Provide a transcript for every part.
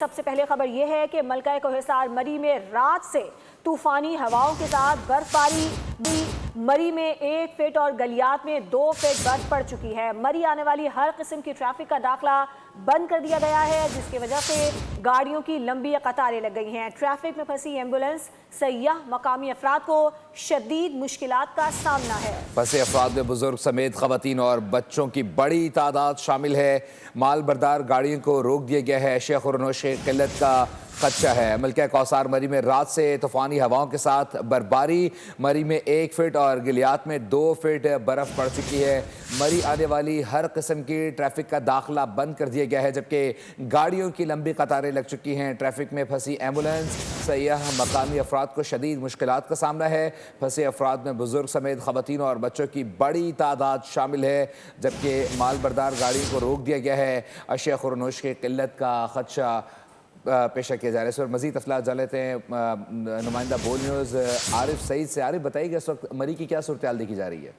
سب سے پہلے خبر یہ ہے کہ ملکہ کوہسار مری میں رات سے طوفانی ہواؤں کے ساتھ برف باری بھی۔ مری میں 1 فٹ اور گلیات میں 2 فٹ برف پڑ چکی ہے۔ مری آنے والی ہر قسم کی ٹریفک کا داخلہ بند کر دیا گیا ہے، جس کی وجہ سے گاڑیوں کی لمبی قطاریں لگ گئی ہیں۔ ٹریفک میں پھنسی ایمبولینس، سیاح، مقامی افراد کو شدید مشکلات کا سامنا ہے۔ پھنسے افراد میں بزرگ سمیت خواتین اور بچوں کی بڑی تعداد شامل ہے۔ مال بردار گاڑیوں کو روک دیا گیا ہے۔ اشیاء فروش کی قلت کا خدشہ ہے۔ ملکہ کوثر مری میں رات سے طوفانی ہواؤں کے ساتھ برفباری۔ مری میں 1 فٹ اور گلیات میں 2 فٹ برف پڑ چکی ہے۔ مری آنے والی ہر قسم کی ٹریفک کا داخلہ بند کر دیا گیا ہے، جبکہ گاڑیوں کی لمبی قطاریں لگ چکی ہیں۔ ٹریفک میں پھنسی ایمبولینس، سیاح، مقامی افراد کو شدید مشکلات کا سامنا ہے۔ پھنسے افراد میں بزرگ سمیت خواتین اور بچوں کی بڑی تعداد شامل ہے، جبکہ مال بردار گاڑیوں کو روک دیا گیا ہے۔ اشیاء فروش کی قلت کا خدشہ پیشہ کیا جا رہا ہے۔ اس پر مزید تفصیلات جان لیتے ہیں نمائندہ بول نیوز عارف سعید سے۔ عارف بتائیے کہ اس وقت مری کی کیا صورتحال دیکھی جا رہی ہے؟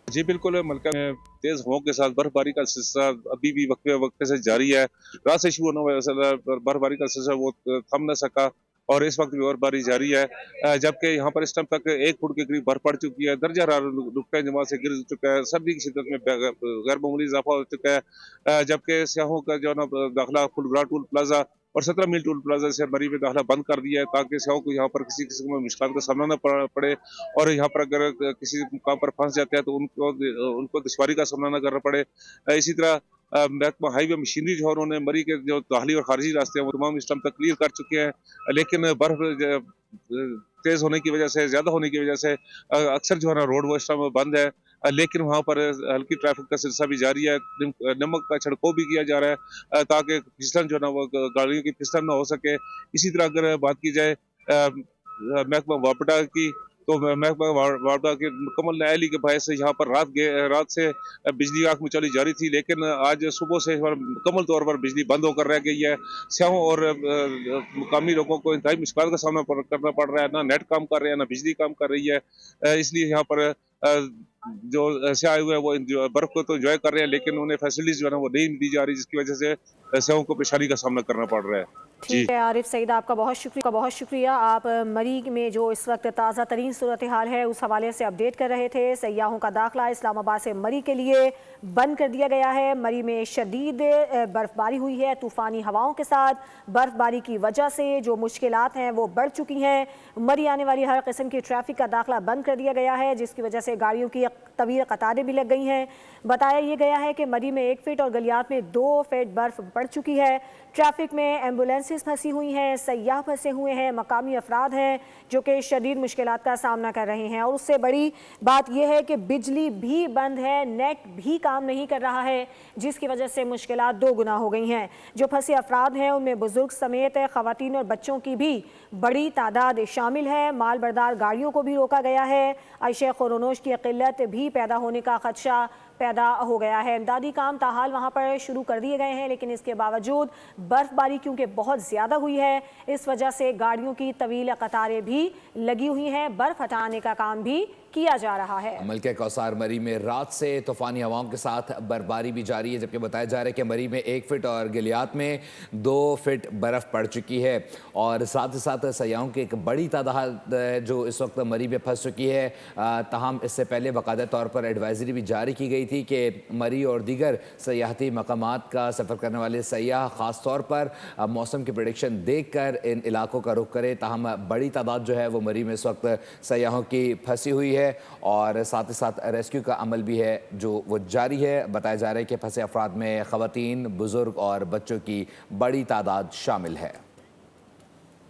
جی بالکل، ملکہ میں تیز ہواؤں کے ساتھ برف باری کا سلسلہ ابھی بھی وقفے سے جاری ہے۔ رات سے شروع ہونے برف باری کا سلسلہ وہ تھم نہ سکا اور اس وقت بھی برف باری جاری ہے، جبکہ یہاں پر اس ٹائم تک 1 فٹ کے قریب برف پڑ چکی ہے۔ درجہ حرارت نقطۂ جماع سے گر چکا ہے۔ سردی کی شدت میں غیر معمولی اضافہ ہو چکا ہے، جبکہ سیاحوں کا جو ہے نا داخلہ فلورا ٹول پلازا اور 17 میل ٹول پلازا سے مری میں داخلہ بند کر دیا ہے، تاکہ سیاحوں کو یہاں پر کسی قسم میں مشکلات کا سامنا نہ پڑے، اور یہاں پر اگر کسی مقام پر پھنس جاتے ہیں تو ان کو دشواری کا سامنا نہ کرنا پڑے۔ اسی طرح محکمہ ہائی وے مشینری جو ہے انہوں نے مری کے جو داخلی اور خارجی راستے ہیں وہ تمام اس ٹائم تک کلیئر کر چکے ہیں، لیکن برف تیز ہونے کی وجہ سے، زیادہ ہونے کی وجہ سے اکثر جو ہے نا روڈ وہ اس ٹائم بند ہے، لیکن وہاں پر ہلکی ٹریفک کا سلسلہ بھی جاری ہے۔ نمک کا چھڑکاؤ بھی کیا جا رہا ہے تاکہ پھسلن جو ہے نا وہ گاڑیوں کی پھسلن نہ ہو سکے۔ اسی طرح اگر بات کی جائے محکمہ واپڈا کی، تو محکمہ واپڈا کے مکمل نااہلی کے باعث یہاں پر رات سے بجلی آنکھ مچولی جاری تھی، لیکن آج صبح سے مکمل طور پر بجلی بند ہو کر رہ گئی ہے۔ سیاحوں اور مقامی لوگوں کو انتہائی مشکلات کا سامنا کرنا پڑ رہا ہے، نہ نیٹ کام کر رہے ہیں نہ بجلی کام کر رہی ہے۔ اس لیے یہاں پر جو سیاح آئے ہوئے ہیں وہ برف کو تو انجوائے کر رہے ہیں، لیکن انہیں فیسلٹیز جو ہے نا وہ نہیں دی جا رہی، جس کی وجہ سے سیاحوں کو پریشانی کا سامنا کرنا پڑ رہا ہے۔ ٹھیک ہے عارف سعید، آپ کا بہت شکریہ۔ آپ مری میں جو اس وقت تازہ ترین صورتحال ہے اس حوالے سے اپڈیٹ کر رہے تھے۔ سیاحوں کا داخلہ اسلام آباد سے مری کے لیے بند کر دیا گیا ہے۔ مری میں شدید برف باری ہوئی ہے، طوفانی ہواؤں کے ساتھ برف باری کی وجہ سے جو مشکلات ہیں وہ بڑھ چکی ہیں۔ مری آنے والی ہر قسم کی ٹریفک کا داخلہ بند کر دیا گیا ہے، جس کی وجہ سے گاڑیوں کی طویل قطاریں بھی لگ گئی ہیں۔ بتایا یہ گیا ہے کہ مری میں 1 فٹ اور گلیات میں 2 فٹ برف پڑ چکی ہے۔ ٹریفک میں ایمبولینسز پھنسی ہوئی ہیں، سیاح پھنسے ہوئے ہیں، مقامی افراد ہیں جو کہ شدید مشکلات کا سامنا کر رہے ہیں، اور اس سے بڑی بات یہ ہے کہ بجلی بھی بند ہے، نیٹ بھی کام نہیں کر رہا ہے، جس کی وجہ سے مشکلات 2 گنا ہو گئی ہیں۔ جو پھنسے افراد ہیں ان میں بزرگ سمیت خواتین اور بچوں کی بھی بڑی تعداد شامل ہے۔ مال بردار گاڑیوں کو بھی روکا گیا ہے۔ اشیاء فروش کی قلت بھی پیدا ہونے کا خدشہ پیدا ہو گیا ہے۔ امدادی کام تاحال وہاں پر شروع کر دیے گئے ہیں، لیکن اس کے باوجود برف باری کیونکہ بہت زیادہ ہوئی ہے، اس وجہ سے گاڑیوں کی طویل قطاریں بھی لگی ہوئی ہیں۔ برف ہٹانے کا کام بھی کیا جا رہا ہے۔ ملکہ کوثر مری میں رات سے طوفانی ہواؤں کے ساتھ برفباری بھی جاری ہے، جبکہ بتایا جا رہا ہے کہ مری میں 1 فٹ اور گلیات میں 2 فٹ برف پڑ چکی ہے، اور ساتھ ہی ساتھ سیاحوں کی ایک بڑی تعداد ہے جو اس وقت مری میں پھنس چکی ہے۔ تاہم اس سے پہلے باقاعدہ طور پر ایڈوائزری بھی جاری کی گئی تھی کہ مری اور دیگر سیاحتی مقامات کا سفر کرنے والے سیاح خاص طور پر موسم کی پریڈکشن دیکھ کر ان علاقوں کا رخ کرے۔ تاہم بڑی تعداد جو ہے وہ مری میں اس وقت سیاحوں کی پھنسی ہوئی ہے، اور ساتھ ہی ساتھ ریسکیو کا عمل بھی ہے جو وہ جاری ہے۔ بتایا جا رہا ہے کہ پھنسے افراد میں خواتین، بزرگ اور بچوں کی بڑی تعداد شامل ہے۔